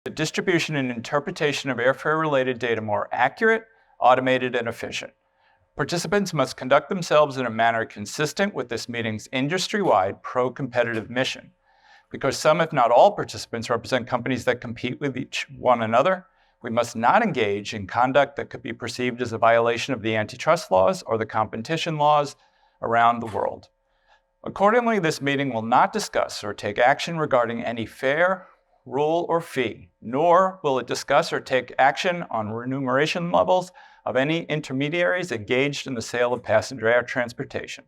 the distribution and interpretation of airfare-related data more accurate, automated, and efficient. Participants must conduct themselves in a manner consistent with this meeting's industry-wide pro-competitive mission. Because some, if not all, participants represent companies that compete with one another, we must not engage in conduct that could be perceived as a violation of the antitrust laws or the competition laws around the world. Accordingly, this meeting will not discuss or take action regarding any fare, rule, or fee, nor will it discuss or take action on remuneration levels of any intermediaries engaged in the sale of passenger air transportation.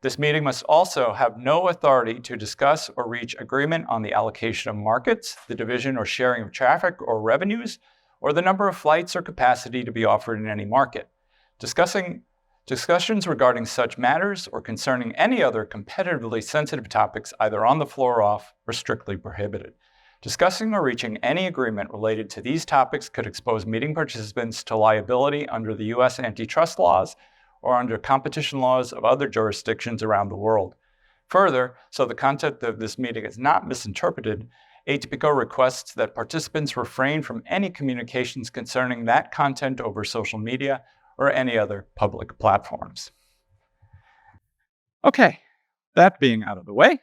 This meeting must also have no authority to discuss or reach agreement on the allocation of markets, the division or sharing of traffic or revenues, or the number of flights or capacity to be offered in any market. Discussions regarding such matters or concerning any other competitively sensitive topics, either on the floor or off, are strictly prohibited. Discussing or reaching any agreement related to these topics could expose meeting participants to liability under the U.S. antitrust laws or under competition laws of other jurisdictions around the world. Further, so the content of this meeting is not misinterpreted, ATPCO requests that participants refrain from any communications concerning that content over social media or any other public platforms. Okay, that being out of the way,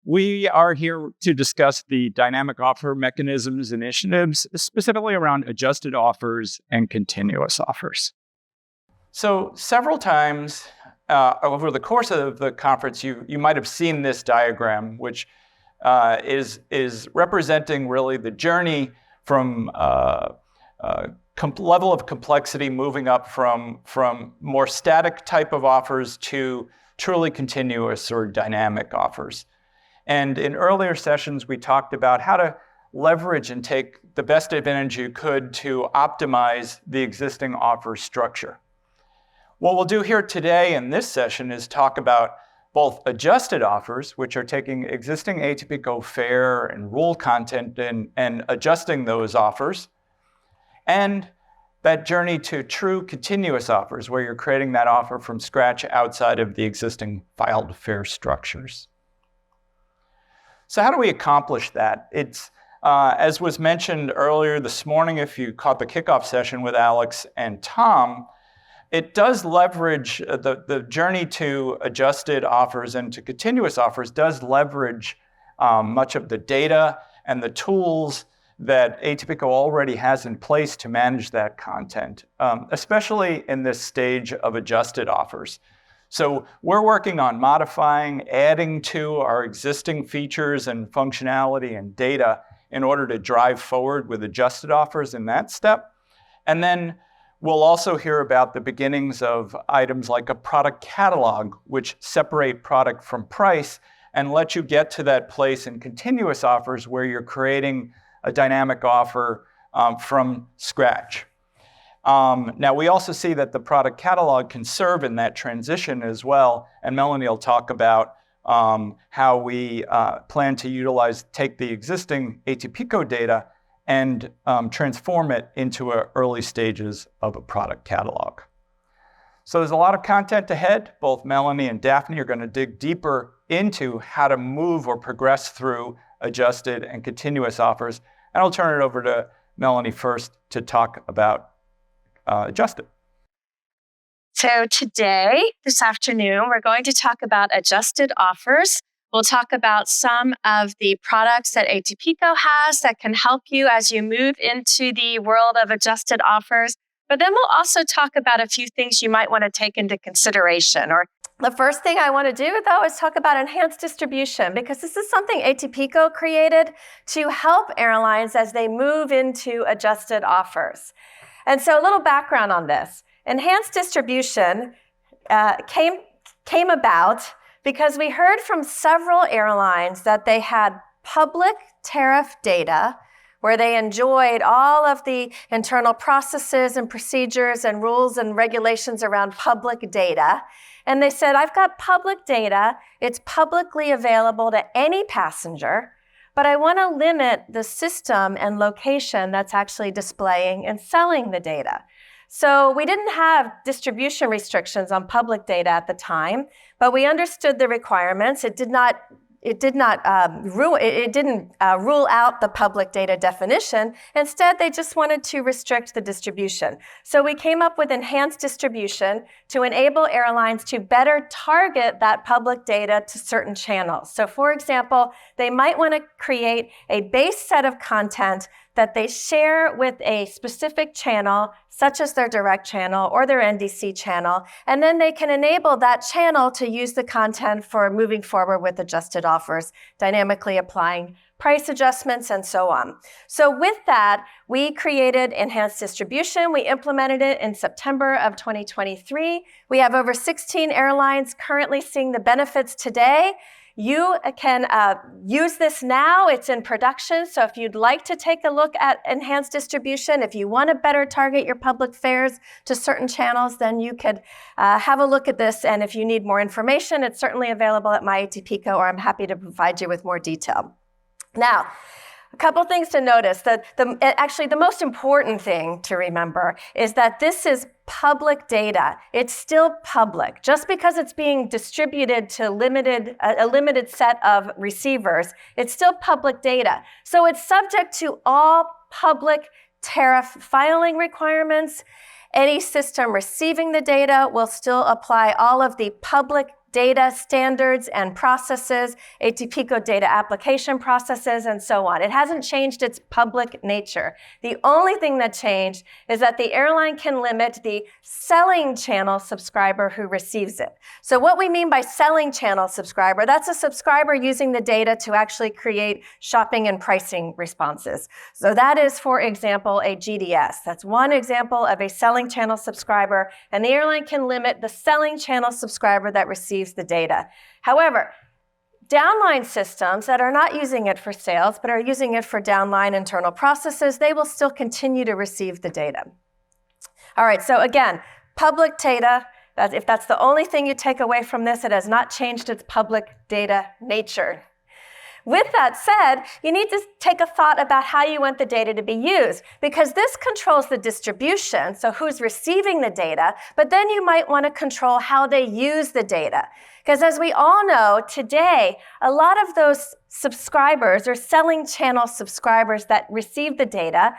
we are here to discuss the dynamic offer mechanisms initiatives, specifically around adjusted offers and continuous offers. So several times over the course of the conference, you might have seen this diagram, which is representing really the journey from level of complexity moving up from more static type of offers to truly continuous or dynamic offers. And in earlier sessions, we talked about how to leverage and take the best advantage you could to optimize the existing offer structure. What we'll do here today in this session is talk about both adjusted offers, which are taking existing ATPCO fare and rule content and adjusting those offers, and that journey to true continuous offers, where you're creating that offer from scratch outside of the existing filed fare structures. So how do we accomplish that? It's, as was mentioned earlier this morning, if you caught the kickoff session with Alex and Tom, it does leverage the journey to adjusted offers and to continuous offers does leverage much of the data and the tools that ATPCO already has in place to manage that content, especially in this stage of adjusted offers. So we're working on modifying, adding to our existing features and functionality and data in order to drive forward with adjusted offers in that step. And then we'll also hear about the beginnings of items like a product catalog, which separate product from price and let you get to that place in continuous offers where you're creating a dynamic offer from scratch. Now, we also see that the product catalog can serve in that transition as well, and Melanie will talk about how we plan to take the existing ATPCO data and transform it into early stages of a product catalog. So there's a lot of content ahead. Both Melanie and Daphne are going to dig deeper into how to move or progress through adjusted and continuous offers, and I'll turn it over to Melanie first to talk about adjusted. So today, this afternoon, we're going to talk about adjusted offers. We'll talk about some of the products that ATPCO has that can help you as you move into the world of adjusted offers. But then we'll also talk about a few things you might want to take into consideration. Or the first thing I want to do, though, is talk about enhanced distribution, because this is something ATPCO created to help airlines as they move into adjusted offers. And so a little background on this. Enhanced distribution came about because we heard from several airlines that they had public tariff data where they enjoyed all of the internal processes and procedures and rules and regulations around public data. And they said, I've got public data, it's publicly available to any passenger, but I want to limit the system and location that's actually displaying and selling the data. So we didn't have distribution restrictions on public data at the time, but we understood the requirements. It did not rule out the public data definition. Instead, they just wanted to restrict the distribution. So we came up with enhanced distribution to enable airlines to better target that public data to certain channels. So for example, they might want to create a base set of content that they share with a specific channel, such as their direct channel or their NDC channel, and then they can enable that channel to use the content for moving forward with adjusted offers, dynamically applying price adjustments, and so on. So with that, we created enhanced distribution. We implemented it in September of 2023. We have over 16 airlines currently seeing the benefits today. You can use this now. It's in production. So if you'd like to take a look at enhanced distribution, if you want to better target your public fares to certain channels, then you could have a look at this. And if you need more information, it's certainly available at MyATPCO, or I'm happy to provide you with more detail. Now, a couple things to notice. Actually, the most important thing to remember is that this is public data. It's still public. Just because it's being distributed to a limited set of receivers, it's still public data. So it's subject to all public tariff filing requirements. Any system receiving the data will still apply all of the public data standards and processes, ATPCO data application processes, and so on. It hasn't changed its public nature. The only thing that changed is that the airline can limit the selling channel subscriber who receives it. So what we mean by selling channel subscriber, that's a subscriber using the data to actually create shopping and pricing responses. So that is, for example, a GDS. That's one example of a selling channel subscriber, and the airline can limit the selling channel subscriber that receives the data. However, downline systems that are not using it for sales, but are using it for downline internal processes, they will still continue to receive the data. All right, so again, public data, if that's the only thing you take away from this, it has not changed its public data nature. With that said, you need to take a thought about how you want the data to be used, because this controls the distribution, so who's receiving the data, but then you might want to control how they use the data. Because as we all know, today, a lot of those subscribers or selling channel subscribers that receive the data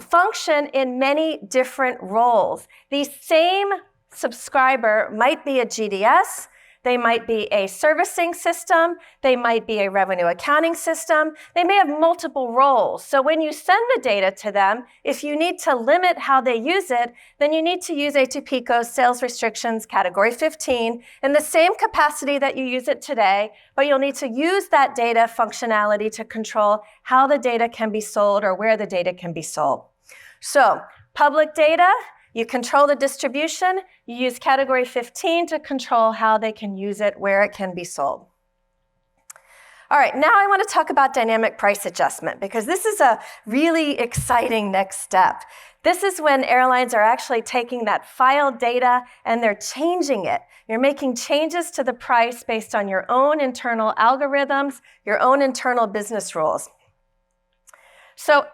function in many different roles. The same subscriber might be a GDS, they might be a servicing system, they might be a revenue accounting system, they may have multiple roles. So when you send the data to them, if you need to limit how they use it, then you need to use ATPCO's sales restrictions category 15 in the same capacity that you use it today, but you'll need to use that data functionality to control how the data can be sold or where the data can be sold. So public data, you control the distribution, you use category 15 to control how they can use it, where it can be sold. All right, now I want to talk about dynamic price adjustment, because this is a really exciting next step. This is when airlines are actually taking that file data and they're changing it. You're making changes to the price based on your own internal algorithms, your own internal business rules. So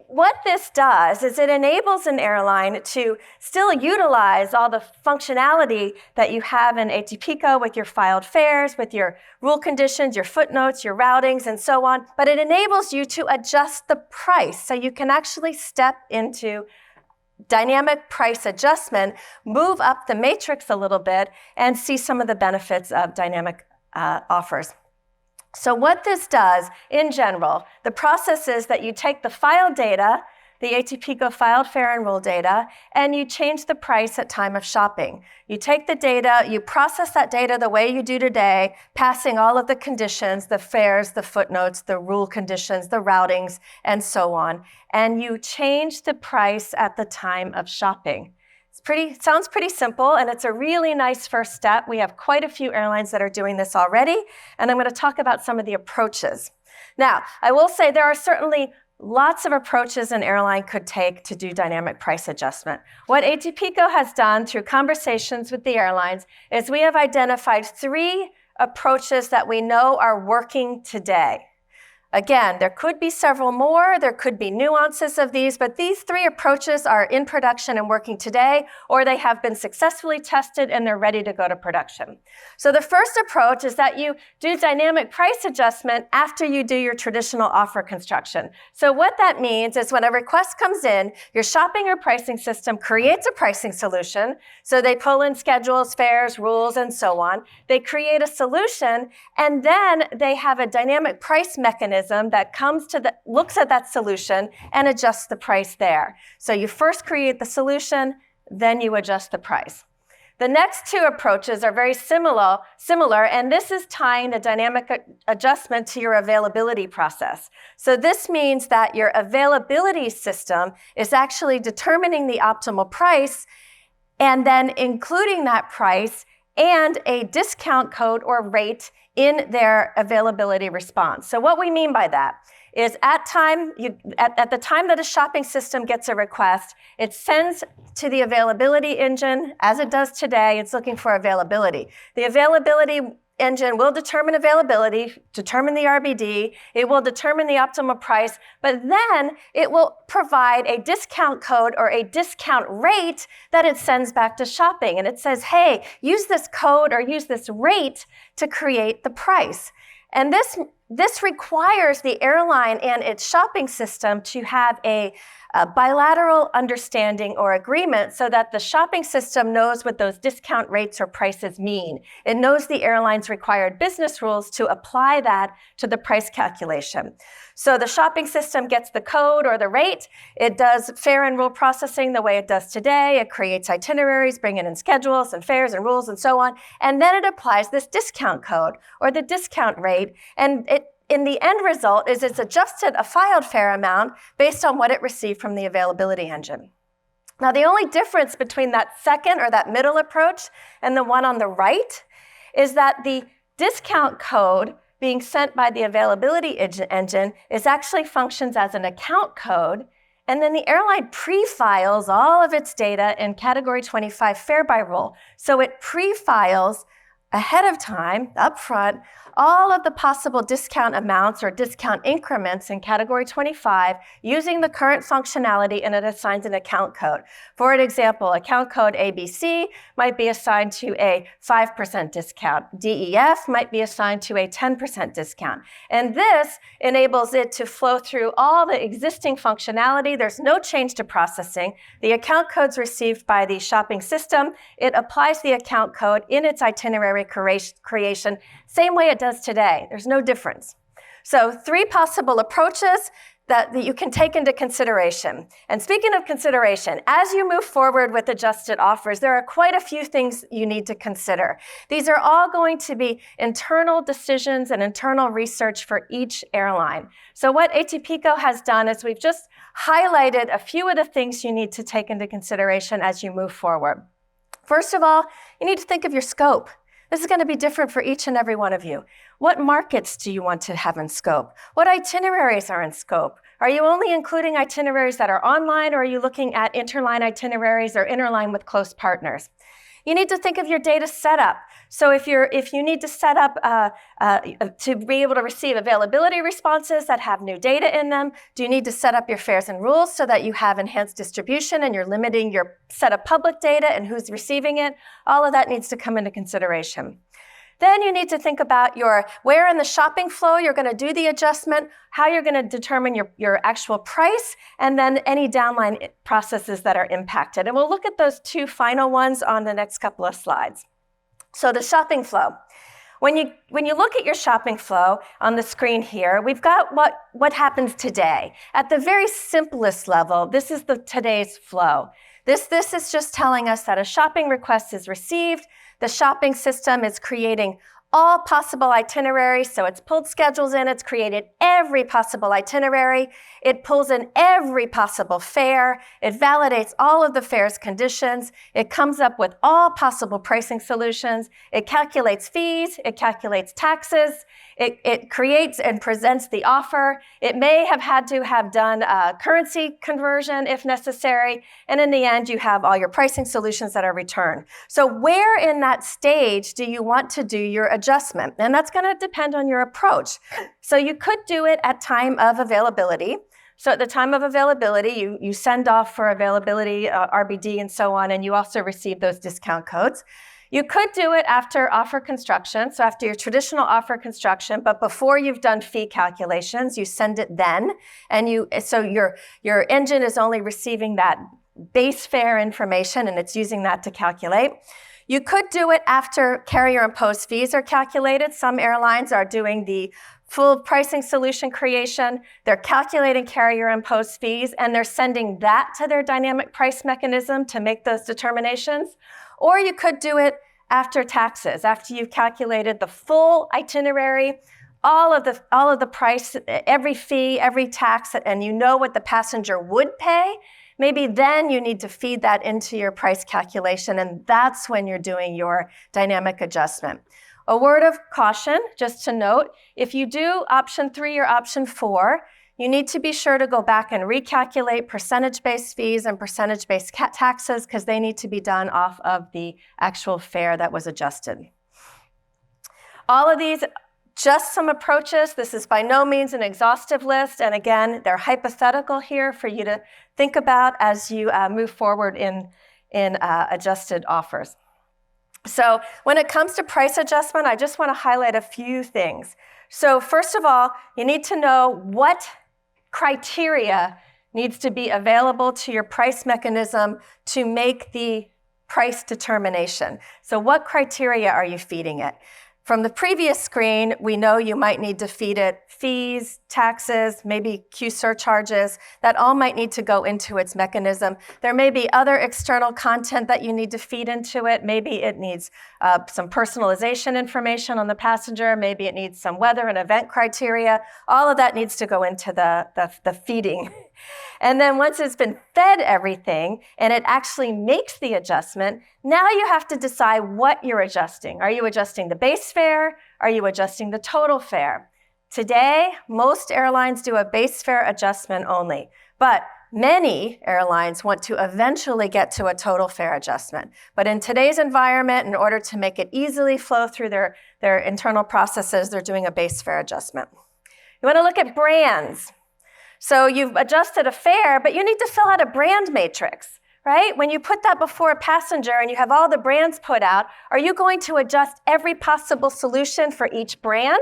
what this does is it enables an airline to still utilize all the functionality that you have in ATPCO with your filed fares, with your rule conditions, your footnotes, your routings, and so on, but it enables you to adjust the price so you can actually step into dynamic price adjustment, move up the matrix a little bit, and see some of the benefits of dynamic offers. So what this does, in general, the process is that you take the file data, the ATPCO filed fare and rule data, and you change the price at time of shopping. You take the data, you process that data the way you do today, passing all of the conditions, the fares, the footnotes, the rule conditions, the routings, and so on, and you change the price at the time of shopping. Sounds pretty simple, and it's a really nice first step. We have quite a few airlines that are doing this already, and I'm going to talk about some of the approaches. Now, I will say there are certainly lots of approaches an airline could take to do dynamic price adjustment. What ATPCO has done through conversations with the airlines is we have identified 3 approaches that we know are working today. Again, there could be several more, there could be nuances of these, but these three approaches are in production and working today, or they have been successfully tested and they're ready to go to production. So the first approach is that you do dynamic price adjustment after you do your traditional offer construction. So what that means is when a request comes in, your shopping or pricing system creates a pricing solution. So they pull in schedules, fares, rules, and so on. They create a solution, and then they have a dynamic price mechanism that looks at that solution and adjusts the price there. So you first create the solution, then you adjust the price. The next two approaches are very similar, and this is tying the dynamic adjustment to your availability process. So this means that your availability system is actually determining the optimal price and then including that price and a discount code or rate in their availability response. So what we mean by that is at the time that a shopping system gets a request, it sends to the availability engine, as it does today, it's looking for availability. The availability engine will determine availability, determine the RBD, it will determine the optimal price, but then it will provide a discount code or a discount rate that it sends back to shopping. And it says, hey, use this code or use this rate to create the price. And this requires the airline and its shopping system to have a bilateral understanding or agreement so that the shopping system knows what those discount rates or prices mean. It knows the airline's required business rules to apply that to the price calculation. So the shopping system gets the code or the rate. It does fare and rule processing the way it does today. It creates itineraries, bringing in schedules and fares and rules and so on. And then it applies this discount code or the discount rate. And in the end result is it's adjusted a filed fare amount based on what it received from the availability engine. Now, the only difference between that second or that middle approach and the one on the right is that the discount code being sent by the availability engine is actually functions as an account code, and then the airline pre-files all of its data in Category 25 fare by rule. So it pre-files ahead of time, up front, all of the possible discount amounts or discount increments in Category 25 using the current functionality, and it assigns an account code. For an example, account code ABC might be assigned to a 5% discount. DEF might be assigned to a 10% discount. And this enables it to flow through all the existing functionality. There's no change to processing. The account code's received by the shopping system. It applies the account code in its itinerary creation, same way it does today. There's no difference. So 3 possible approaches that you can take into consideration. And speaking of consideration, as you move forward with adjusted offers, there are quite a few things you need to consider. These are all going to be internal decisions and internal research for each airline. So what ATPCO has done is we've just highlighted a few of the things you need to take into consideration as you move forward. First of all, you need to think of your scope. This is going to be different for each and every one of you. What markets do you want to have in scope? What itineraries are in scope? Are you only including itineraries that are online, or are you looking at interline itineraries or interline with close partners? You need to think of your data setup. So if you need to set up to be able to receive availability responses that have new data in them, do you need to set up your fares and rules so that you have enhanced distribution and you're limiting your set of public data and who's receiving it? All of that needs to come into consideration. Then you need to think about where in the shopping flow you're going to do the adjustment, how you're going to determine your actual price, and then any downline processes that are impacted. And we'll look at those 2 final ones on the next couple of slides. So the shopping flow. When you look at your shopping flow on the screen here, we've got what happens today. At the very simplest level, this is today's flow. This is just telling us that a shopping request is received. The shopping system is creating all possible itineraries, so it's pulled schedules in, it's created every possible itinerary, it pulls in every possible fare, it validates all of the fare's conditions, it comes up with all possible pricing solutions, it calculates fees, it calculates taxes, it creates and presents the offer. It may have had to have done a currency conversion if necessary, and in the end, you have all your pricing solutions that are returned. So where in that stage do you want to do your adjustment adjustment. And that's going to depend on your approach. So you could do it at time of availability. So at the time of availability, you send off for availability, RBD and so on, and you also receive those discount codes. You could do it after offer construction, so after your traditional offer construction, but before you've done fee calculations, you send it then, and so your engine is only receiving that base fare information, and it's using that to calculate. You could do it after carrier-imposed fees are calculated. Some airlines are doing the full pricing solution creation. They're calculating carrier-imposed fees, and they're sending that to their dynamic price mechanism to make those determinations. Or you could do it after taxes, after you've calculated the full itinerary, all of the price, every fee, every tax, and you know what the passenger would pay. Maybe then you need to feed that into your price calculation, and that's when you're doing your dynamic adjustment. A word of caution, just to note, if you do option 3 or option 4, you need to be sure to go back and recalculate percentage-based fees and percentage-based taxes because they need to be done off of the actual fare that was adjusted. All of these, just some approaches. This is by no means an exhaustive list. And again, they're hypothetical here for you to think about as you move forward in adjusted offers. So when it comes to price adjustment, I just want to highlight a few things. So first of all, you need to know what criteria needs to be available to your price mechanism to make the price determination. So what criteria are you feeding it? From the previous screen, we know you might need to feed it fees, taxes, maybe Q surcharges. That all might need to go into its mechanism. There may be other external content that you need to feed into it. Maybe it needs some personalization information on the passenger. Maybe it needs some weather and event criteria. All of that needs to go into the feeding. And then once it's been fed everything and it actually makes the adjustment, now you have to decide what you're adjusting. Are you adjusting the base fare? Are you adjusting the total fare? Today, most airlines do a base fare adjustment only, but many airlines want to eventually get to a total fare adjustment. But in today's environment, in order to make it easily flow through their internal processes, they're doing a base fare adjustment. You want to look at brands. So you've adjusted a fare, but you need to fill out a brand matrix, right? When you put that before a passenger and you have all the brands put out, are you going to adjust every possible solution for each brand?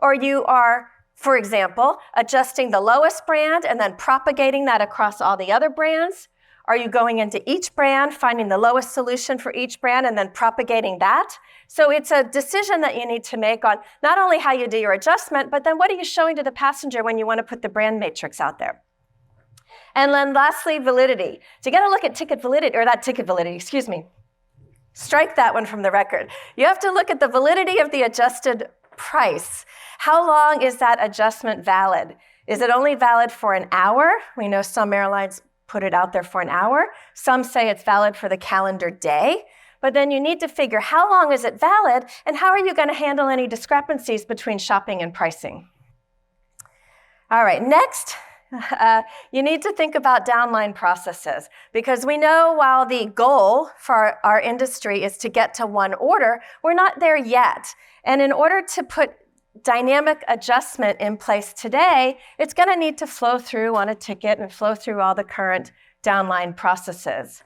Or you are, for example, adjusting the lowest brand and then propagating that across all the other brands? Are you going into each brand, finding the lowest solution for each brand and then propagating that? So it's a decision that you need to make on not only how you do your adjustment, but then what are you showing to the passenger when you want to put the brand matrix out there? And then lastly, validity. So you got to look at ticket validity, excuse me. Strike that one from the record. You have to look at the validity of the adjusted price. How long is that adjustment valid? Is it only valid for an hour? We know some airlines put it out there for an hour. Some say it's valid for the calendar day. But then you need to figure how long is it valid and how are you going to handle any discrepancies between shopping and pricing? All right, next, you need to think about downline processes because we know while the goal for our industry is to get to one order, we're not there yet. And in order to put dynamic adjustment in place today, it's going to need to flow through on a ticket and flow through all the current downline processes.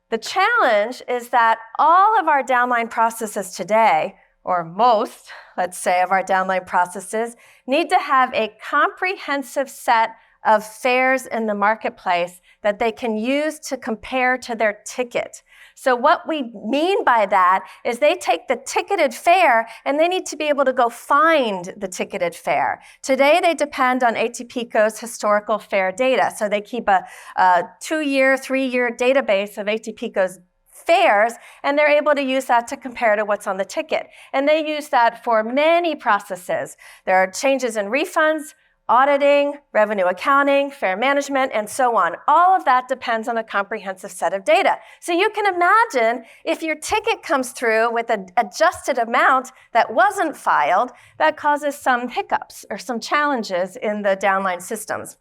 The challenge is that all of our downline processes today, or most, let's say, of our downline processes, need to have a comprehensive set of fares in the marketplace that they can use to compare to their ticket. So what we mean by that is they take the ticketed fare and they need to be able to go find the ticketed fare. Today, they depend on ATPCO's historical fare data. So they keep a 2-year, 3-year database of ATPCO's fares, and they're able to use that to compare to what's on the ticket. And they use that for many processes. There are changes in refunds, auditing, revenue accounting, fare management, and so on. All of that depends on a comprehensive set of data. So you can imagine if your ticket comes through with an adjusted amount that wasn't filed, that causes some hiccups or some challenges in the downline systems.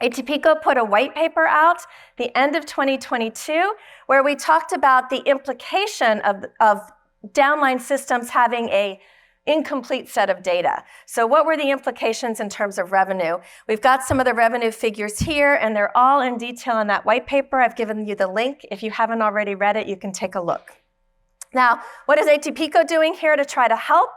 ATPCO put a white paper out the end of 2022 where we talked about the implication of downline systems having a incomplete set of data. So what were the implications in terms of revenue? We've got some of the revenue figures here, and they're all in detail in that white paper. I've given you the link. If you haven't already read it, you can take a look. Now, what is ATPCO doing here to try to help?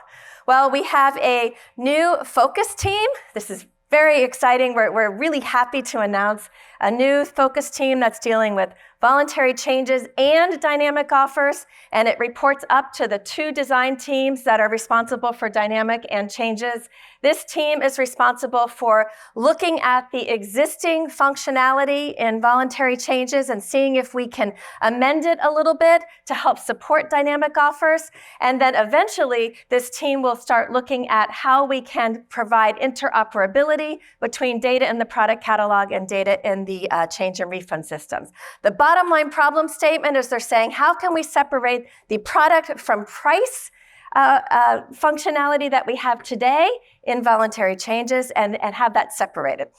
Well, we have a new focus team. This is very exciting. We're really happy to announce a new focus team that's dealing with voluntary changes and dynamic offers, and it reports up to the 2 design teams that are responsible for dynamic and changes. This team is responsible for looking at the existing functionality in voluntary changes and seeing if we can amend it a little bit to help support dynamic offers. And then eventually, this team will start looking at how we can provide interoperability between data in the product catalog and data in the change and refund systems. The bottom line problem statement is they're saying, how can we separate the product from price functionality that we have today in voluntary changes and have that separated?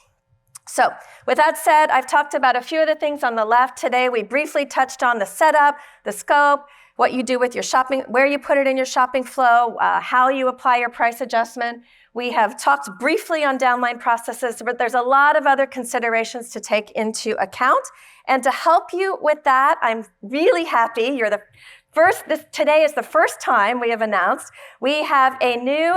So with that said, I've talked about a few of the things on the left today. We briefly touched on the setup, the scope, what you do with your shopping, where you put it in your shopping flow, how you apply your price adjustment. We have talked briefly on downline processes, but there's a lot of other considerations to take into account. And to help you with that, I'm really happy. You're the first, today is the first time we have announced we have a new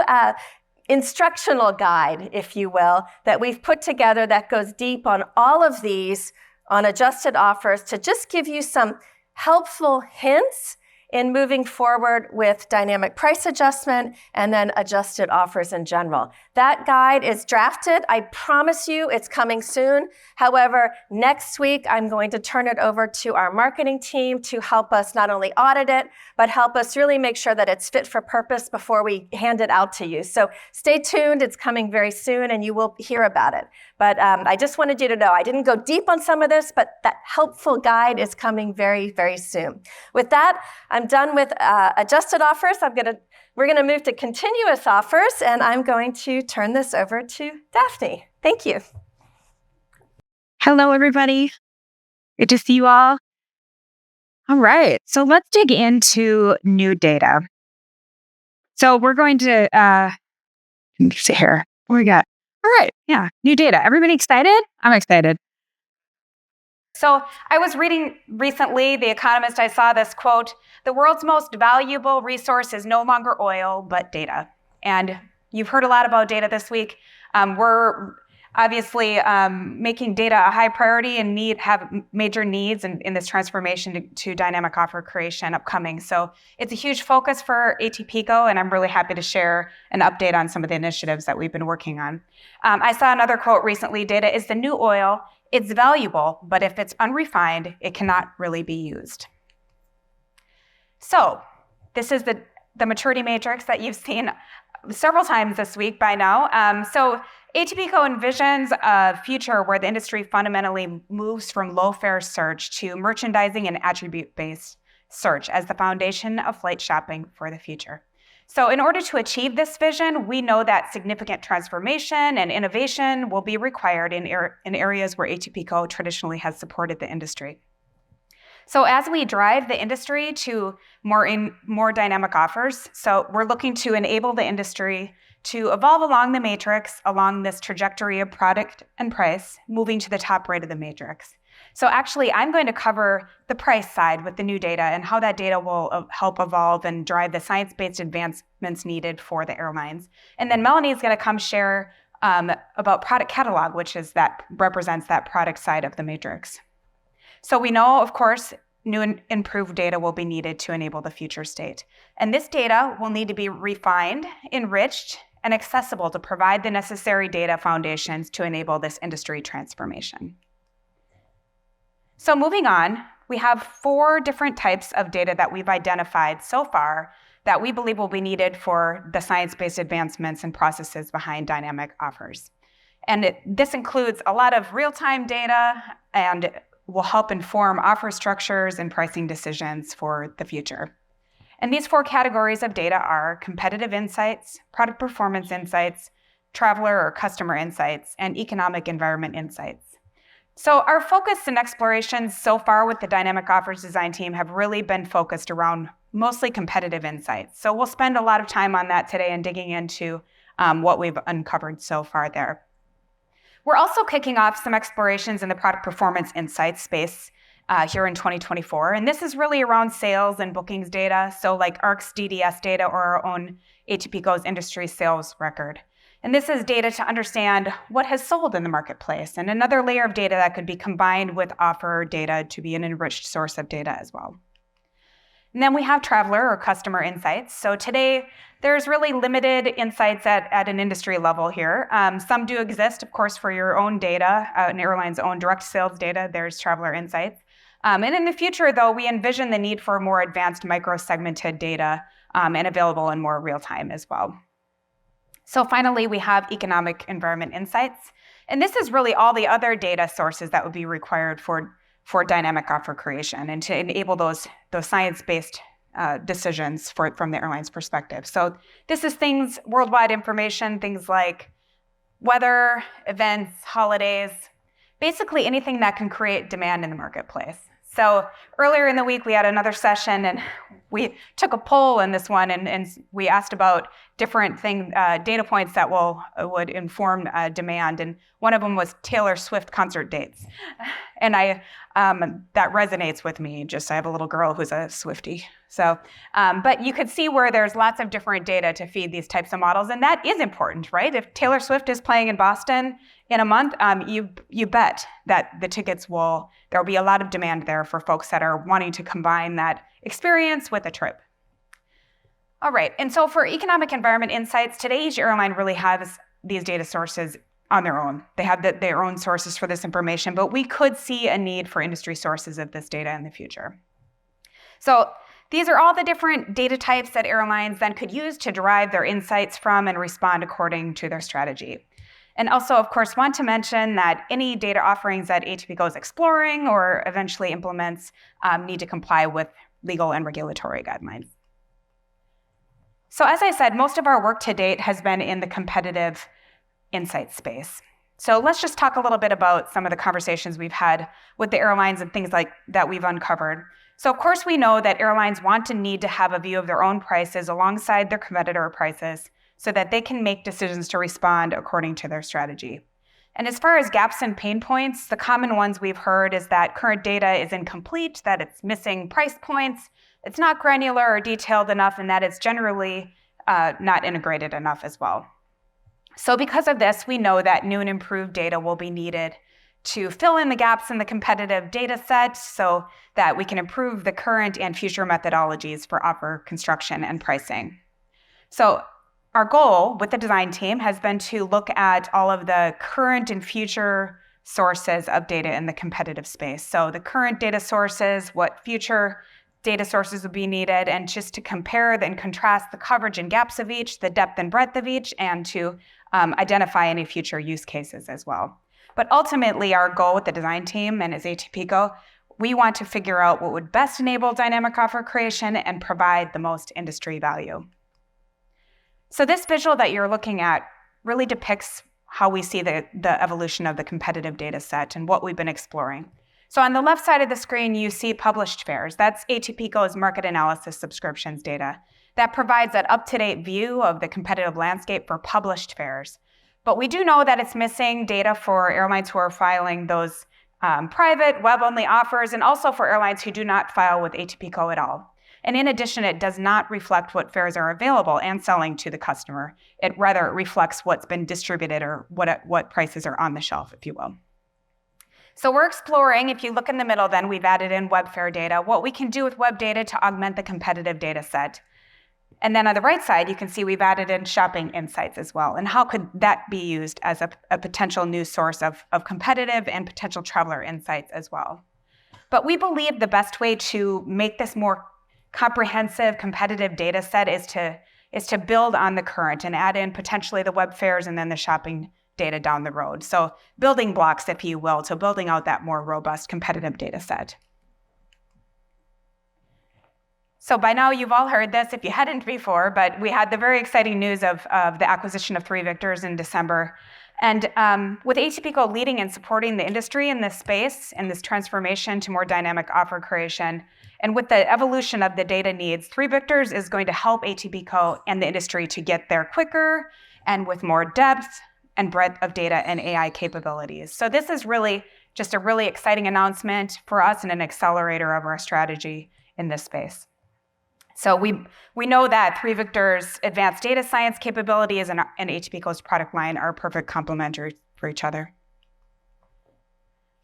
instructional guide, if you will, that we've put together that goes deep on all of these on adjusted offers to just give you some helpful hints in moving forward with dynamic price adjustment and then adjusted offers in general. That guide is drafted. I promise you it's coming soon. However, next week, I'm going to turn it over to our marketing team to help us not only audit it, but help us really make sure that it's fit for purpose before we hand it out to you. So stay tuned. It's coming very soon, and you will hear about it. But I just wanted you to know, I didn't go deep on some of this, but that helpful guide is coming very, very soon. With that, I'm done with adjusted offers. We're gonna move to continuous offers, and I'm going to turn this over to Daphne. Thank you. Hello, everybody. Good to see you all. All right, so let's dig into new data. So we're going to, let me see here. What we got? All right, yeah, new data. Everybody excited? I'm excited. So I was reading recently, The Economist, I saw this quote, "The world's most valuable resource is no longer oil, but data." And you've heard a lot about data this week. We're obviously making data a high priority and have major needs in this transformation to dynamic offer creation upcoming. So it's a huge focus for ATPCO, and I'm really happy to share an update on some of the initiatives that we've been working on. I saw another quote recently, "Data is the new oil. It's valuable, but if it's unrefined, it cannot really be used." So this is the maturity matrix that you've seen several times this week by now. So ATPCO envisions a future where the industry fundamentally moves from low-fare search to merchandising and attribute-based search as the foundation of flight shopping for the future. So in order to achieve this vision, we know that significant transformation and innovation will be required in areas where ATPCO traditionally has supported the industry. So as we drive the industry to more dynamic offers, so we're looking to enable the industry to evolve along the matrix, along this trajectory of product and price, moving to the top right of the matrix. So actually, I'm going to cover the price side with the new data and how that data will help evolve and drive the science-based advancements needed for the airlines. And then Melanie is going to come share about product catalog, which is represents that product side of the matrix. So we know, of course, new and improved data will be needed to enable the future state. And this data will need to be refined, enriched, and accessible to provide the necessary data foundations to enable this industry transformation. So moving on, we have 4 different types of data that we've identified so far that we believe will be needed for the science-based advancements and processes behind dynamic offers. And this includes a lot of real-time data and will help inform offer structures and pricing decisions for the future. And these 4 categories of data are competitive insights, product performance insights, traveler or customer insights, and economic environment insights. So our focus and explorations so far with the Dynamic Offers Design team have really been focused around mostly competitive insights. So we'll spend a lot of time on that today and digging into what we've uncovered so far there. We're also kicking off some explorations in the product performance insights space here in 2024. And this is really around sales and bookings data, so like ARC's DDS data or our own ATPCO's industry sales record. And this is data to understand what has sold in the marketplace, and another layer of data that could be combined with offer data to be an enriched source of data as well. And then we have traveler or customer insights. So today, there's really limited insights at an industry level here. Some do exist, of course, for your own data, an airline's own direct sales data. There's traveler insights. And in the future, though, we envision the need for more advanced micro-segmented data and available in more real time as well. So finally, we have economic environment insights. And this is really all the other data sources that would be required for dynamic offer creation and to enable those science-based decisions from the airline's perspective. So this is things, worldwide information, things like weather, events, holidays, basically anything that can create demand in the marketplace. So earlier in the week, we had another session and we took a poll in this one and we asked about different data points that would inform demand. And one of them was Taylor Swift concert dates. And that resonates with me. I have a little girl who's a Swiftie. So, but you could see where there's lots of different data to feed these types of models. And that is important, right? If Taylor Swift is playing in Boston in a month, you bet that the tickets there'll be a lot of demand there for folks that are wanting to combine that experience with a trip. All right, and so for economic environment insights, today each airline really has these data sources on their own. They have their own sources for this information, but we could see a need for industry sources of this data in the future. So these are all the different data types that airlines then could use to derive their insights from and respond according to their strategy. And also, of course, want to mention that any data offerings that ATPCO is exploring or eventually implements need to comply with legal and regulatory guidelines. So as I said, most of our work to date has been in the competitive insight space. So let's just talk a little bit about some of the conversations we've had with the airlines and things like that we've uncovered. So of course we know that airlines want to need to have a view of their own prices alongside their competitor prices so that they can make decisions to respond according to their strategy. And as far as gaps and pain points, the common ones we've heard is that current data is incomplete, that it's missing price points, it's not granular or detailed enough, and that it's generally not integrated enough as well. So because of this, we know that new and improved data will be needed to fill in the gaps in the competitive data set so that we can improve the current and future methodologies for offer construction and pricing. So our goal with the design team has been to look at all of the current and future sources of data in the competitive space. So the current data sources, what future data sources would be needed, and just to compare and contrast the coverage and gaps of each, the depth and breadth of each, and to identify any future use cases as well. But ultimately, our goal with the design team and as ATPCO, we want to figure out what would best enable dynamic offer creation and provide the most industry value. So this visual that you're looking at really depicts how we see the evolution of the competitive data set and what we've been exploring. So on the left side of the screen, you see published fares. That's ATPCO's market analysis subscriptions data. That provides an up-to-date view of the competitive landscape for published fares. But we do know that it's missing data for airlines who are filing those private web-only offers, and also for airlines who do not file with ATPCO at all. And in addition, it does not reflect what fares are available and selling to the customer. It rather reflects what's been distributed or what prices are on the shelf, if you will. So we're exploring, if you look in the middle, then we've added in web fare data, what we can do with web data to augment the competitive data set. And then on the right side, you can see we've added in shopping insights as well. And how could that be used as a potential new source of competitive and potential traveler insights as well? But we believe the best way to make this more comprehensive competitive data set is to build on the current and add in potentially the web fares and then the shopping data down the road. So building blocks, if you will, to building out that more robust competitive data set. So by now you've all heard this if you hadn't before, but we had the very exciting news of the acquisition of 3Victors in December. And with ATPCO leading and supporting the industry in this space and this transformation to more dynamic offer creation, and with the evolution of the data needs, 3Victors is going to help ATPCO and the industry to get there quicker and with more depth and breadth of data and AI capabilities. So this is really just a really exciting announcement for us and an accelerator of our strategy in this space. So we know that 3Victors' advanced data science capabilities and ATPCO's product line are perfect complementary for each other.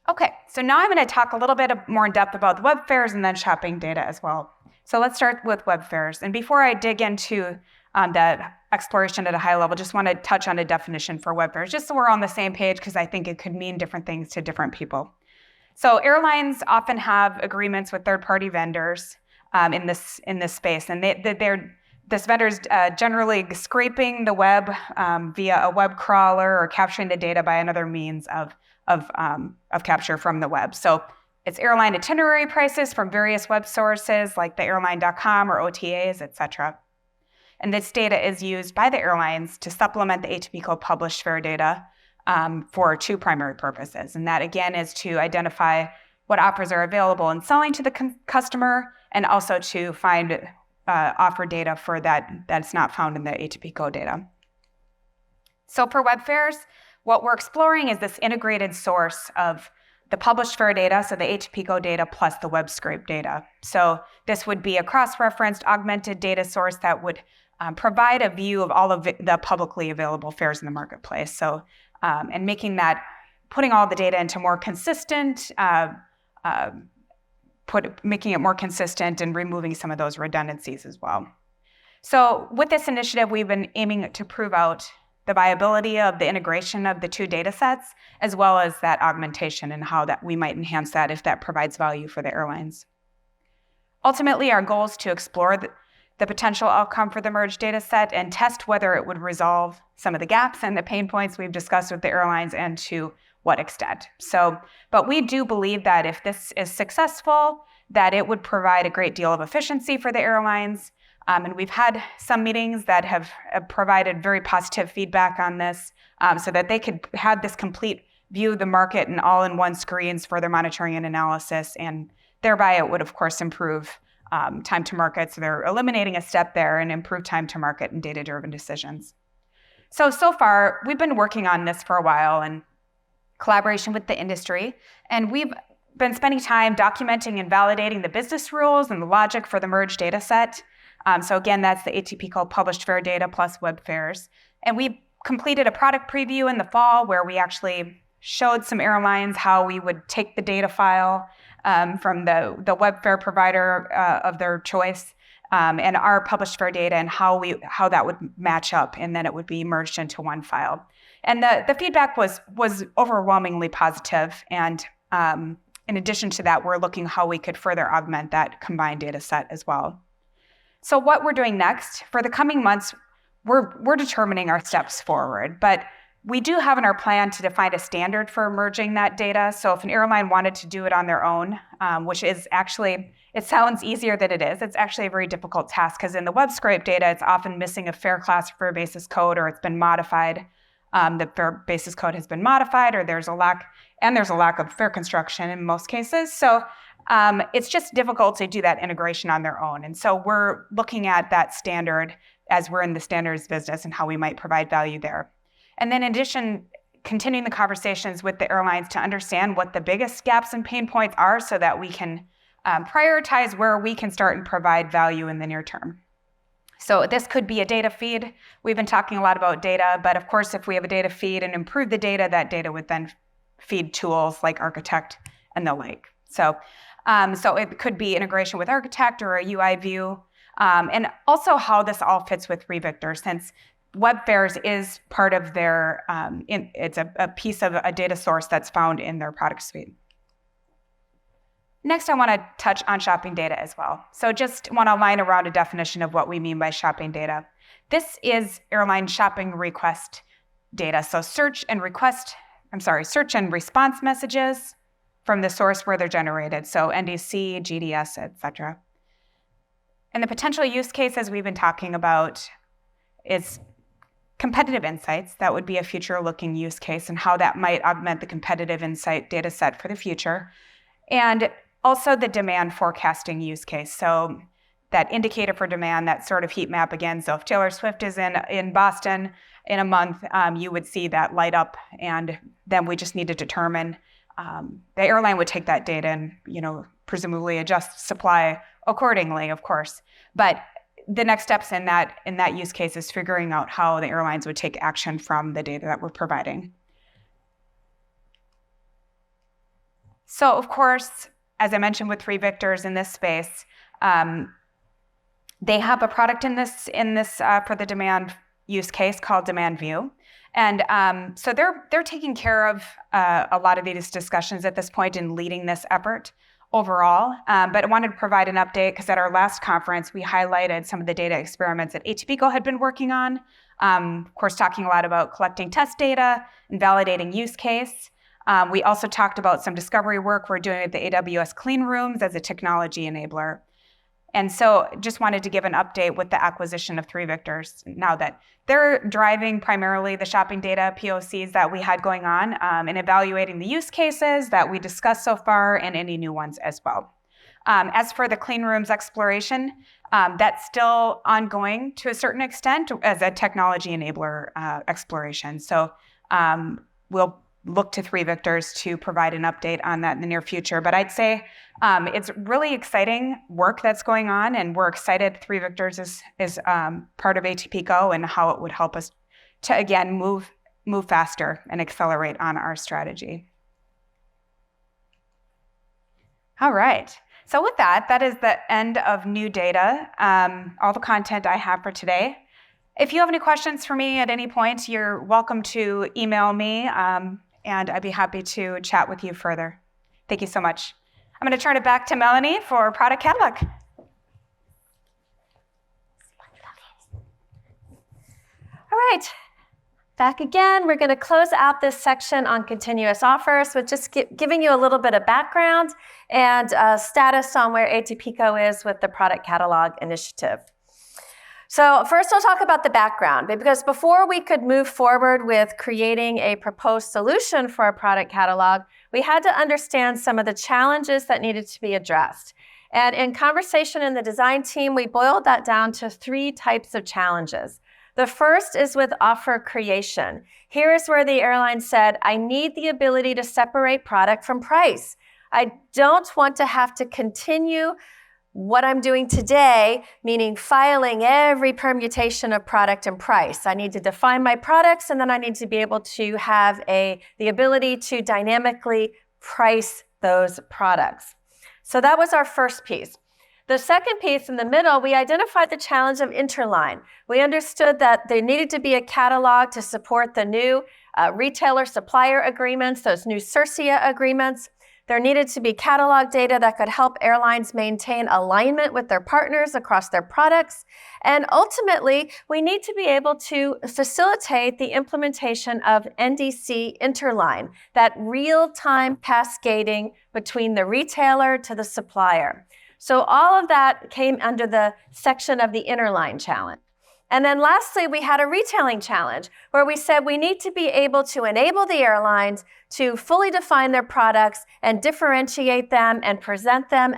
Okay, so now I'm going to talk a little bit more in depth about the web fairs and then shopping data as well. So let's start with web fairs. And before I dig into the exploration at a high level, just want to touch on a definition for web fairs, just so we're on the same page, because I think it could mean different things to different people. So airlines often have agreements with third-party vendors in this space, and this vendor's generally scraping the web via a web crawler or capturing the data by another means of capture from the web. So it's airline itinerary prices from various web sources like the airline.com or OTAs, et cetera. And this data is used by the airlines to supplement the ATPCO published fare data for two primary purposes. And that, again, is to identify what offers are available and selling to the customer, and also to find offer data for that's not found in the ATPCO data. So for web fairs, what we're exploring is this integrated source of the published fare data, so the ATPCO data plus the web scrape data. So this would be a cross-referenced augmented data source that would provide a view of all of the publicly available fares in the marketplace. So, and putting all the data into more consistent, making it more consistent and removing some of those redundancies as well. So with this initiative, we've been aiming to prove out the viability of the integration of the two data sets, as well as that augmentation and how that we might enhance that if that provides value for the airlines. Ultimately, our goal is to explore the potential outcome for the merged data set and test whether it would resolve some of the gaps and the pain points we've discussed with the airlines, and to what extent. But we do believe that if this is successful, that it would provide a great deal of efficiency for the airlines. And we've had some meetings that have provided very positive feedback on this, so that they could have this complete view of the market and all in one screens for their monitoring and analysis. And thereby it would, of course, improve time to market. So they're eliminating a step there and improve time to market and data-driven decisions. So far, we've been working on this for a while in collaboration with the industry, and we've been spending time documenting and validating the business rules and the logic for the merged data set. So again, that's the ATPCO published fare data plus web fares. And we completed a product preview in the fall where we actually showed some airlines how we would take the data file from the web fare provider of their choice and our published fare data, and how that would match up, and then it would be merged into one file. And the feedback was overwhelmingly positive. And in addition to that, we're looking how we could further augment that combined data set as well. So what we're doing next, for the coming months, we're determining our steps forward, but we do have in our plan to define a standard for merging that data. So if an airline wanted to do it on their own, which is actually, it sounds easier than it is. It's actually a very difficult task, because in the web scrape data, it's often missing a fare class, fare basis code, or it's been modified. The fare basis code has been modified, or there's a lack of fare construction in most cases. So it's just difficult to do that integration on their own. And so we're looking at that standard as we're in the standards business and how we might provide value there. And then in addition, continuing the conversations with the airlines to understand what the biggest gaps and pain points are, so that we can prioritize where we can start and provide value in the near term. So this could be a data feed. We've been talking a lot about data, but of course, if we have a data feed and improve the data, that data would then feed tools like Architect and the like. So it could be integration with Architect or a UI view, and also how this all fits with 3Victor, since web fares is part of their, it's a piece of a data source that's found in their product suite. Next, I want to touch on shopping data as well. So just want to line around a definition of what we mean by shopping data. This is airline shopping request data. So search and response messages from the source where they're generated. So NDC, GDS, et cetera. And the potential use cases we've been talking about is competitive insights. That would be a future-looking use case and how that might augment the competitive insight data set for the future. And also the demand forecasting use case. So that indicator for demand, that sort of heat map again. So if Taylor Swift is in Boston in a month, you would see that light up, and then we just need to determine, the airline would take that data and, presumably adjust supply accordingly, of course. But the next steps in that use case is figuring out how the airlines would take action from the data that we're providing. So, of course, as I mentioned with 3Victors in this space, they have a product in this for the demand use case called Demand View. And so they're taking care of a lot of these discussions at this point and leading this effort overall. But I wanted to provide an update because at our last conference, we highlighted some of the data experiments that ATPCO had been working on. Of course, talking a lot about collecting test data and validating use case. We also talked about some discovery work we're doing at the AWS Clean Rooms as a technology enabler. And so just wanted to give an update with the acquisition of 3Victors now that they're driving primarily the shopping data POCs that we had going on and evaluating the use cases that we discussed so far and any new ones as well. As for the clean rooms exploration, that's still ongoing to a certain extent as a technology enabler exploration. So we'll look to 3Victors to provide an update on that in the near future. But I'd say it's really exciting work that's going on, and we're excited 3Victors is part of ATPCO and how it would help us to, again, move faster and accelerate on our strategy. All right. So with that is the end of new data, all the content I have for today. If you have any questions for me at any point, you're welcome to email me, and I'd be happy to chat with you further. Thank you so much. I'm going to turn it back to Melanie for product catalog. All right, back again. We're going to close out this section on continuous offers with just giving you a little bit of background and status on where ATPCO is with the product catalog initiative. So first I'll talk about the background, because before we could move forward with creating a proposed solution for a product catalog, we had to understand some of the challenges that needed to be addressed. And in conversation in the design team, we boiled that down to 3 types of challenges. The first is with offer creation. Here is where the airline said, I need the ability to separate product from price. I don't want to have to continue what I'm doing today, meaning filing every permutation of product and price. I need to define my products, and then I need to be able to have the ability to dynamically price those products. So that was our first piece. The second piece in the middle, we identified the challenge of interline. We understood that there needed to be a catalog to support the new retailer-supplier agreements, those new CIRCIA agreements. There needed to be catalog data that could help airlines maintain alignment with their partners across their products. And ultimately, we need to be able to facilitate the implementation of NDC Interline, that real-time cascading between the retailer to the supplier. So all of that came under the section of the Interline challenge. And then lastly, we had a retailing challenge where we said we need to be able to enable the airlines to fully define their products and differentiate them and present them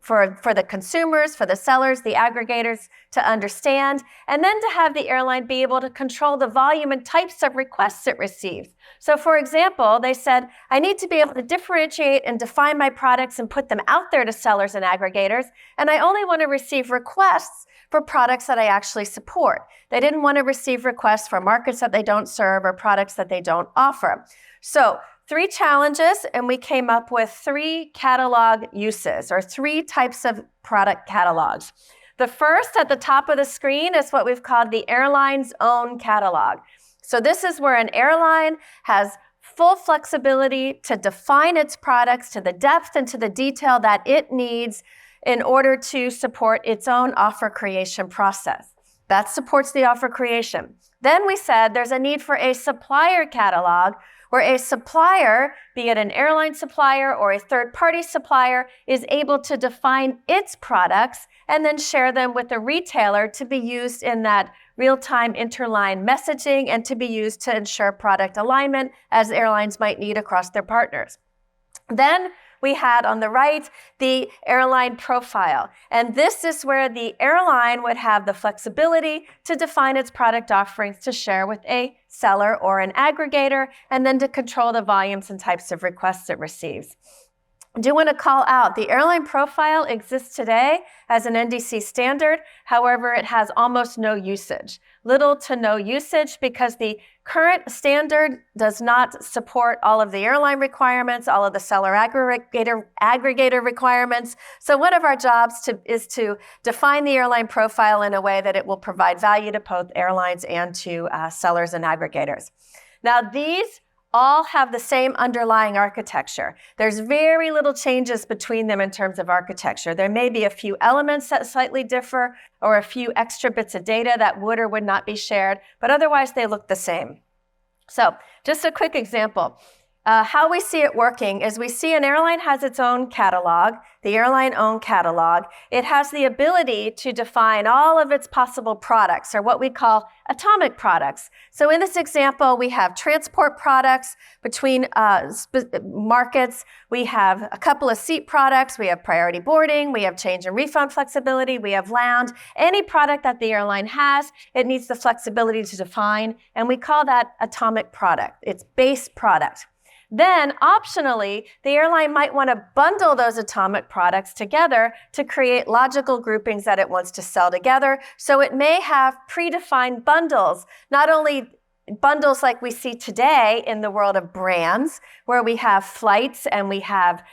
for the consumers, for the sellers, the aggregators to understand, and then to have the airline be able to control the volume and types of requests it receives. So for example, they said, I need to be able to differentiate and define my products and put them out there to sellers and aggregators, and I only want to receive requests for products that I actually support. They didn't want to receive requests for markets that they don't serve or products that they don't offer. So 3 challenges, and we came up with 3 catalog uses, or 3 types of product catalogs. The first at the top of the screen is what we've called the airline's own catalog. So this is where an airline has full flexibility to define its products to the depth and to the detail that it needs in order to support its own offer creation process. That supports the offer creation. Then we said there's a need for a supplier catalog where a supplier, be it an airline supplier or a third-party supplier, is able to define its products and then share them with the retailer to be used in that real-time interline messaging, and to be used to ensure product alignment as airlines might need across their partners. Then we had on the right the airline profile. And this is where the airline would have the flexibility to define its product offerings to share with a seller or an aggregator, and then to control the volumes and types of requests it receives. I do want to call out the airline profile exists today as an NDC standard. However, it has almost no usage, little to no usage, because the current standard does not support all of the airline requirements, all of the seller aggregator requirements. So one of our jobs is to define the airline profile in a way that it will provide value to both airlines and to sellers and aggregators. Now, these all have the same underlying architecture. There's very little changes between them in terms of architecture. There may be a few elements that slightly differ, or a few extra bits of data that would or would not be shared, but otherwise they look the same. So just a quick example. How we see it working is we see an airline has its own catalog, the airline-owned catalog. It has the ability to define all of its possible products, or what we call atomic products. So in this example, we have transport products between markets. We have a couple of seat products. We have priority boarding. We have change and refund flexibility. We have lounge. Any product that the airline has, it needs the flexibility to define, and we call that atomic product. It's base product. Then, optionally, the airline might want to bundle those atomic products together to create logical groupings that it wants to sell together. So it may have predefined bundles, not only bundles like we see today in the world of brands, where we have flights and we have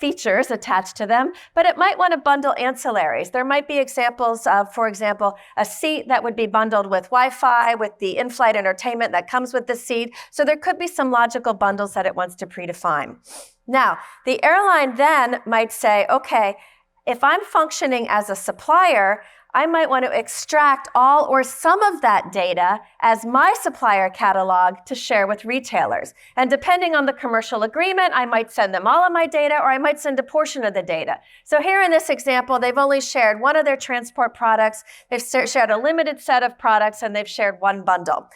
features attached to them, but it might want to bundle ancillaries. There might be examples of, for example, a seat that would be bundled with Wi-Fi, with the in-flight entertainment that comes with the seat. So there could be some logical bundles that it wants to predefine. Now, the airline then might say, okay, if I'm functioning as a supplier, I might want to extract all or some of that data as my supplier catalog to share with retailers. And depending on the commercial agreement, I might send them all of my data, or I might send a portion of the data. So here in this example, they've only shared one of their transport products, they've shared a limited set of products, and they've shared one bundle.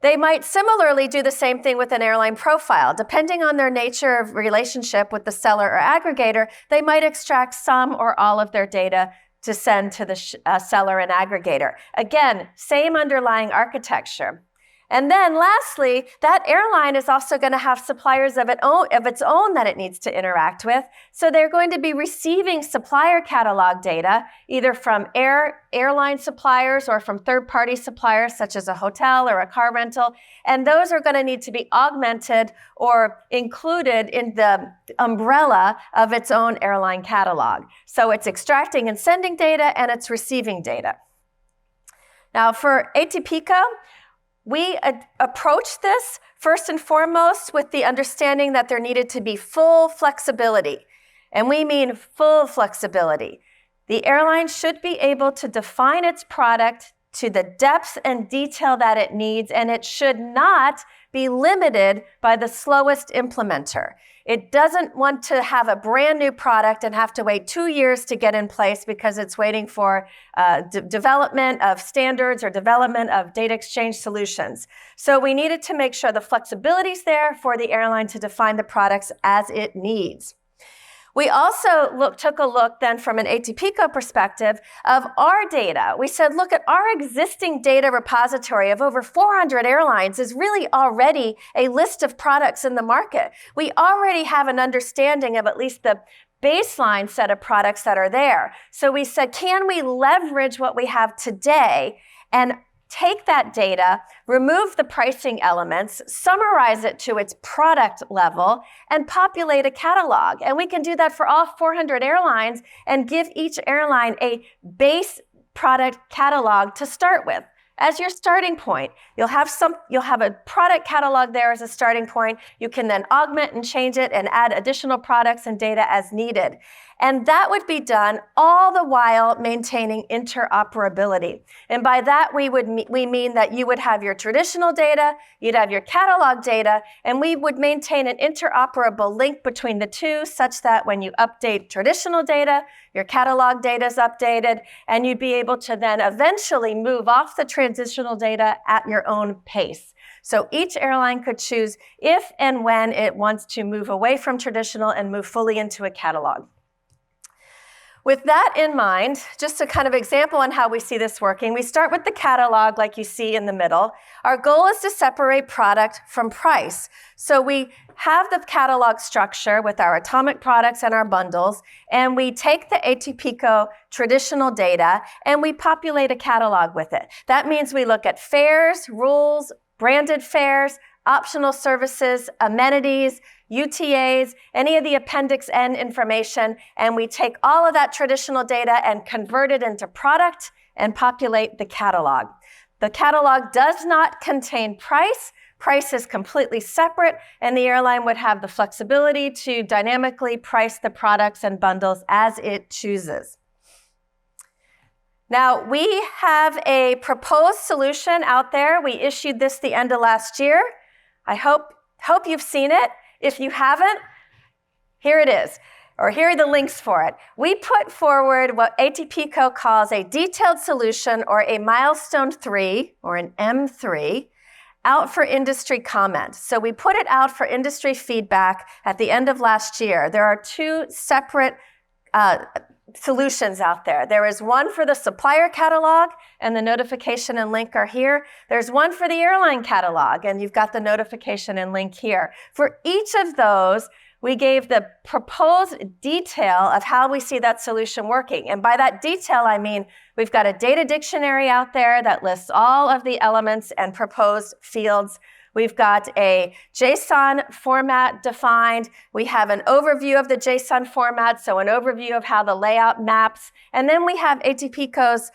They might similarly do the same thing with an airline profile. Depending on their nature of relationship with the seller or aggregator, they might extract some or all of their data to send to the seller and aggregator. Again, same underlying architecture. And then lastly, that airline is also going to have suppliers of its own that it needs to interact with. So they're going to be receiving supplier catalog data, either from airline suppliers or from third-party suppliers, such as a hotel or a car rental. And those are going to need to be augmented or included in the umbrella of its own airline catalog. So it's extracting and sending data, and it's receiving data. Now for ATPCO, we approached this first and foremost with the understanding that there needed to be full flexibility. And we mean full flexibility. The airline should be able to define its product to the depth and detail that it needs, and it should not be limited by the slowest implementer. It doesn't want to have a brand new product and have to wait 2 years to get in place because it's waiting for development of standards or development of data exchange solutions. So we needed to make sure the flexibility is there for the airline to define the products as it needs. We also took a look then from an ATPCO perspective of our data. We said, look, at our existing data repository of over 400 airlines is really already a list of products in the market. We already have an understanding of at least the baseline set of products that are there. So we said, can we leverage what we have today and take that data, remove the pricing elements, summarize it to its product level, and populate a catalog. And we can do that for all 400 airlines and give each airline a base product catalog to start with. As your starting point, you'll have a product catalog there as a starting point. You can then augment and change it and add additional products and data as needed. And that would be done all the while maintaining interoperability. And by that, we mean that you would have your traditional data, you'd have your catalog data, and we would maintain an interoperable link between the two such that when you update traditional data, your catalog data is updated, and you'd be able to then eventually move off the transitional data at your own pace. So each airline could choose if and when it wants to move away from traditional and move fully into a catalog. With that in mind, just a kind of example on how we see this working, we start with the catalog like you see in the middle. Our goal is to separate product from price. So we have the catalog structure with our atomic products and our bundles, and we take the ATPCO traditional data and we populate a catalog with it. That means we look at fares, rules, branded fares, optional services, amenities, UTAs, any of the Appendix N information, and we take all of that traditional data and convert it into product and populate the catalog. The catalog does not contain price. Price is completely separate, and the airline would have the flexibility to dynamically price the products and bundles as it chooses. Now, we have a proposed solution out there. We issued this the end of last year. I hope you've seen it. If you haven't, here it is, or here are the links for it. We put forward what ATPCO calls a detailed solution, or a milestone 3, or an M3, out for industry comment. So we put it out for industry feedback at the end of last year. There are two separate solutions out there. There is one for the supplier catalog, and the notification and link are here. There's one for the airline catalog, and you've got the notification and link here. For each of those, we gave the proposed detail of how we see that solution working. And by that detail, I mean we've got a data dictionary out there that lists all of the elements and proposed fields. We've got a JSON format defined. We have an overview of the JSON format, so an overview of how the layout maps. And then we have ATPCO's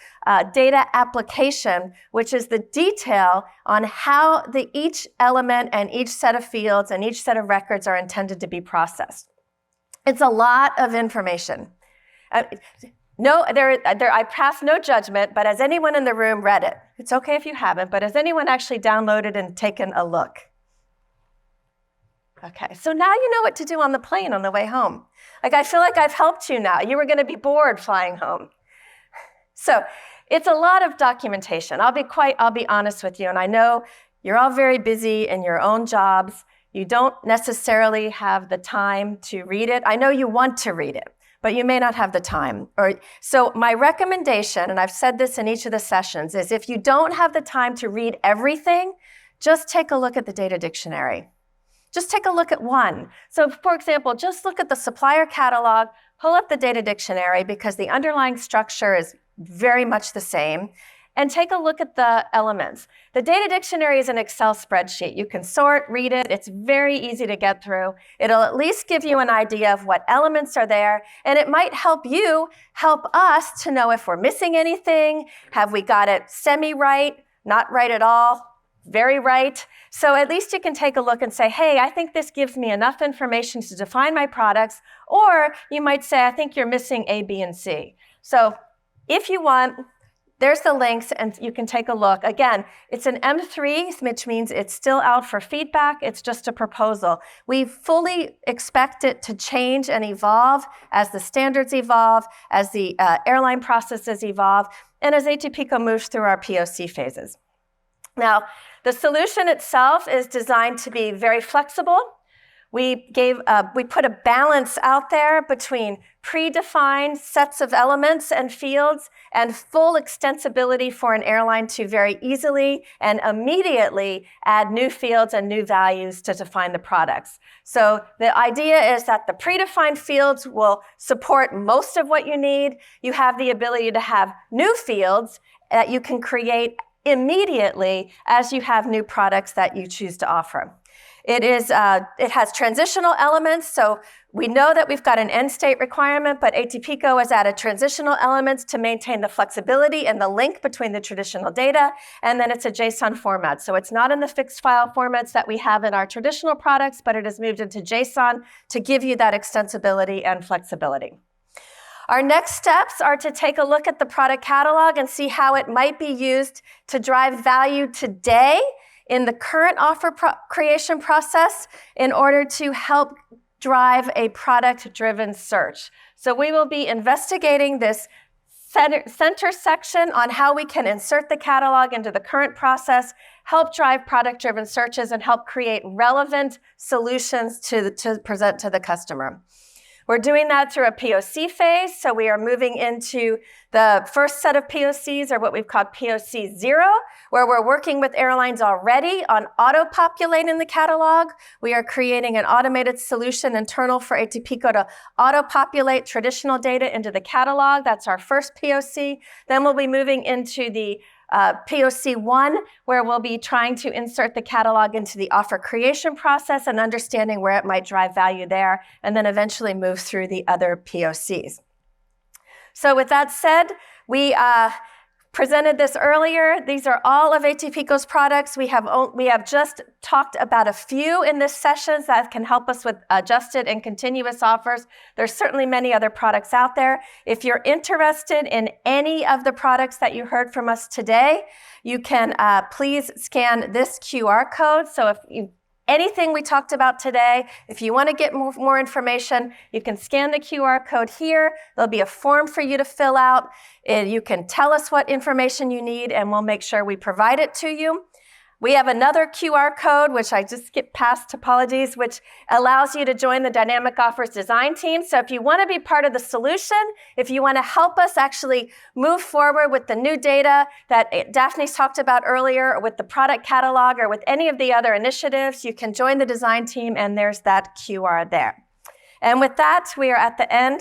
data application, which is the detail on how each element and each set of fields and each set of records are intended to be processed. It's a lot of information. I pass no judgment, but has anyone in the room read it? It's okay if you haven't, but has anyone actually downloaded and taken a look? Okay, so now you know what to do on the plane on the way home. Like, I feel like I've helped you now. You were going to be bored flying home. So it's a lot of documentation. I'll be honest with you, and I know you're all very busy in your own jobs. You don't necessarily have the time to read it. I know you want to read it, but you may not have the time. So my recommendation, and I've said this in each of the sessions, is if you don't have the time to read everything, just take a look at the data dictionary. Just take a look at one. So for example, just look at the supplier catalog, pull up the data dictionary because the underlying structure is very much the same, and take a look at the elements. The data dictionary is an Excel spreadsheet. You can sort, read it. It's very easy to get through. It'll at least give you an idea of what elements are there, and it might help us to know if we're missing anything. Have we got it semi-right, not right at all, very right? So at least you can take a look and say, hey, I think this gives me enough information to define my products, or you might say, I think you're missing A, B, and C. So if you want, there's the links, and you can take a look. Again, it's an M3, which means it's still out for feedback. It's just a proposal. We fully expect it to change and evolve as the standards evolve, as the airline processes evolve, and as ATPCO moves through our POC phases. Now, the solution itself is designed to be very flexible. We put a balance out there between predefined sets of elements and fields and full extensibility for an airline to very easily and immediately add new fields and new values to define the products. So the idea is that the predefined fields will support most of what you need. You have the ability to have new fields that you can create immediately as you have new products that you choose to offer. It has transitional elements, so we know that we've got an end state requirement, but ATPCO has added transitional elements to maintain the flexibility and the link between the traditional data, and then it's a JSON format. So it's not in the fixed file formats that we have in our traditional products, but it has moved into JSON to give you that extensibility and flexibility. Our next steps are to take a look at the product catalog and see how it might be used to drive value today in the current offer creation process in order to help drive a product-driven search. So we will be investigating this center section on how we can insert the catalog into the current process, help drive product-driven searches, and help create relevant solutions to present to the customer. We're doing that through a POC phase, so we are moving into the first set of POCs, or what we've called POC 0, where we're working with airlines already on auto-populating the catalog. We are creating an automated solution internal for ATPCO to auto-populate traditional data into the catalog. That's our first POC. Then we'll be moving into the POC 1, where we'll be trying to insert the catalog into the offer creation process and understanding where it might drive value there, and then eventually move through the other POCs. So with that said, we presented this earlier. These are all of ATPCO's products. We have just talked about a few in this session that can help us with adjusted and continuous offers. There's certainly many other products out there. If you're interested in any of the products that you heard from us today, you can please scan this QR code. So if anything we talked about today, if you want to get more information, you can scan the QR code here. There'll be a form for you to fill out. You can tell us what information you need, and we'll make sure we provide it to you. We have another QR code, which I just skipped past, apologies, which allows you to join the Dynamic Offers design team. So if you want to be part of the solution, if you want to help us actually move forward with the new data that Daphne's talked about earlier, or with the product catalog, or with any of the other initiatives, you can join the design team, and there's that QR there. And with that, we are at the end.